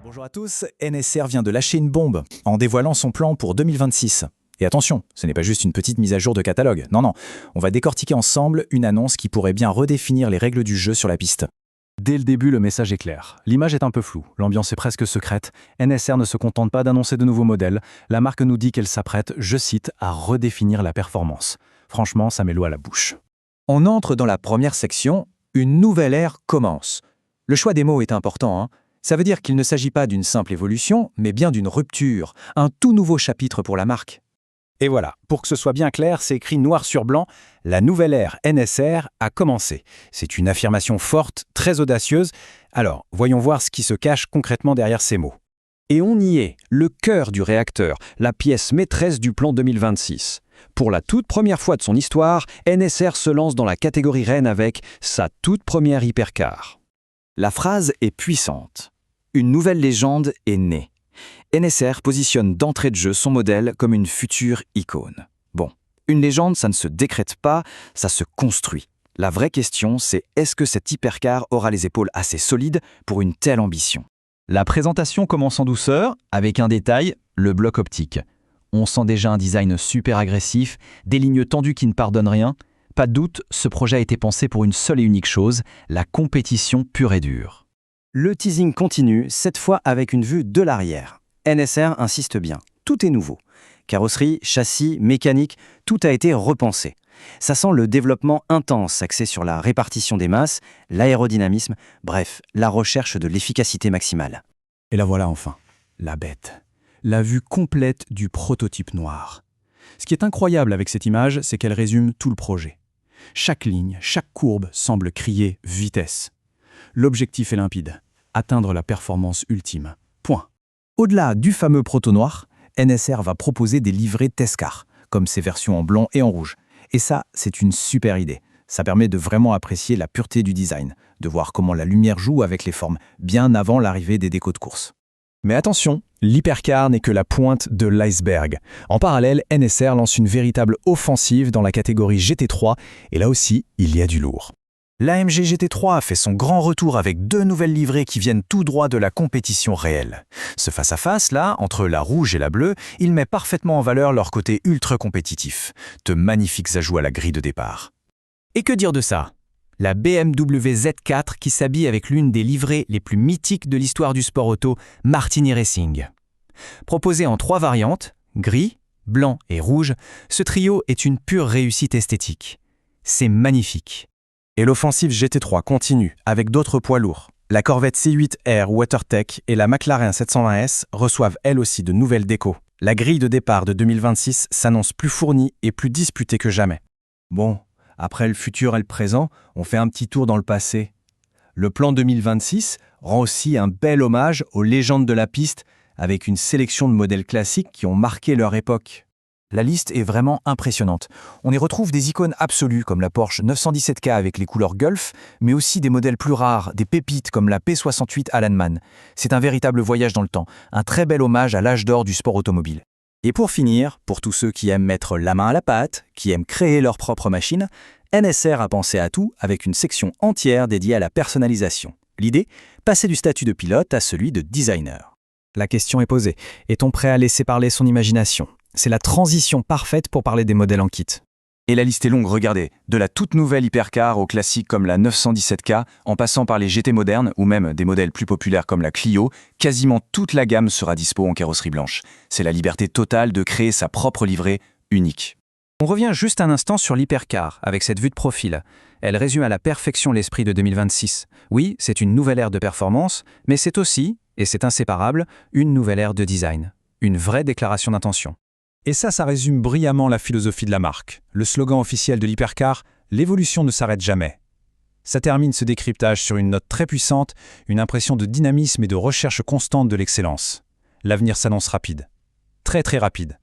Bonjour à tous, NSR vient de lâcher une bombe en dévoilant son plan pour 2026. Et attention, ce n'est pas juste une petite mise à jour de catalogue, non, on va décortiquer ensemble une annonce qui pourrait bien redéfinir les règles du jeu sur la piste. Dès le début, le message est clair. L'image est un peu floue, l'ambiance est presque secrète. NSR ne se contente pas d'annoncer de nouveaux modèles. La marque nous dit qu'elle s'apprête, je cite, à redéfinir la performance. Franchement, ça met l'eau à la bouche. On entre dans la première section, une nouvelle ère commence. Le choix des mots est important, hein. Ça veut dire qu'il ne s'agit pas d'une simple évolution, mais bien d'une rupture, un tout nouveau chapitre pour la marque. Et voilà, pour que ce soit bien clair, c'est écrit noir sur blanc, la nouvelle ère NSR a commencé. C'est une affirmation forte, très audacieuse. Alors, voyons voir ce qui se cache concrètement derrière ces mots. Et on y est, le cœur du réacteur, la pièce maîtresse du plan 2026. Pour la toute première fois de son histoire, NSR se lance dans la catégorie reine avec sa toute première hypercar. La phrase est puissante. Une nouvelle légende est née. NSR positionne d'entrée de jeu son modèle comme une future icône. Bon, une légende, ça ne se décrète pas, ça se construit. La vraie question, c'est est-ce que cette hypercar aura les épaules assez solides pour une telle ambition ? La présentation commence en douceur, avec un détail, le bloc optique. On sent déjà un design super agressif, des lignes tendues qui ne pardonnent rien. Pas de doute, ce projet a été pensé pour une seule et unique chose, la compétition pure et dure. Le teasing continue, cette fois avec une vue de l'arrière. NSR insiste bien, tout est nouveau. Carrosserie, châssis, mécanique, tout a été repensé. Ça sent le développement intense axé sur la répartition des masses, l'aérodynamisme, bref, la recherche de l'efficacité maximale. Et la voilà enfin, la bête. La vue complète du prototype noir. Ce qui est incroyable avec cette image, c'est qu'elle résume tout le projet. Chaque ligne, chaque courbe semble crier vitesse. L'objectif est limpide, atteindre la performance ultime. Point. Au-delà du fameux proto noir, NSR va proposer des livrets Test-Car, comme ses versions en blanc et en rouge. Et ça, c'est une super idée. Ça permet de vraiment apprécier la pureté du design, de voir comment la lumière joue avec les formes, bien avant l'arrivée des décos de course. Mais attention, l'hypercar n'est que la pointe de l'iceberg. En parallèle, NSR lance une véritable offensive dans la catégorie GT3, et là aussi, il y a du lourd. L'AMG GT3 a fait son grand retour avec 2 nouvelles livrées qui viennent tout droit de la compétition réelle. Ce face-à-face, là, entre la rouge et la bleue, il met parfaitement en valeur leur côté ultra compétitif. De magnifiques ajouts à la grille de départ. Et que dire de ça ? La BMW Z4 qui s'habille avec l'une des livrées les plus mythiques de l'histoire du sport auto, Martini Racing. Proposée en 3 variantes, gris, blanc et rouge, ce trio est une pure réussite esthétique. C'est magnifique. Et l'offensive GT3 continue avec d'autres poids lourds. La Corvette C8R WaterTech et la McLaren 720S reçoivent elles aussi de nouvelles décos. La grille de départ de 2026 s'annonce plus fournie et plus disputée que jamais. Bon, après le futur et le présent, on fait un petit tour dans le passé. Le plan 2026 rend aussi un bel hommage aux légendes de la piste avec une sélection de modèles classiques qui ont marqué leur époque. La liste est vraiment impressionnante. On y retrouve des icônes absolues comme la Porsche 917K avec les couleurs Gulf, mais aussi des modèles plus rares, des pépites comme la P68 Alan Mann. C'est un véritable voyage dans le temps, un très bel hommage à l'âge d'or du sport automobile. Et pour finir, pour tous ceux qui aiment mettre la main à la pâte, qui aiment créer leur propre machine, NSR a pensé à tout avec une section entière dédiée à la personnalisation. L'idée, passer du statut de pilote à celui de designer. La question est posée, est-on prêt à laisser parler son imagination ? C'est la transition parfaite pour parler des modèles en kit. Et la liste est longue, regardez. De la toute nouvelle hypercar aux classiques comme la 917K, en passant par les GT modernes ou même des modèles plus populaires comme la Clio, quasiment toute la gamme sera dispo en carrosserie blanche. C'est la liberté totale de créer sa propre livrée unique. On revient juste un instant sur l'hypercar, avec cette vue de profil. Elle résume à la perfection l'esprit de 2026. Oui, c'est une nouvelle ère de performance, mais c'est aussi, et c'est inséparable, une nouvelle ère de design. Une vraie déclaration d'intention. Et ça résume brillamment la philosophie de la marque. Le slogan officiel de l'hypercar, l'évolution ne s'arrête jamais. Ça termine ce décryptage sur une note très puissante, une impression de dynamisme et de recherche constante de l'excellence. L'avenir s'annonce rapide. Très très rapide.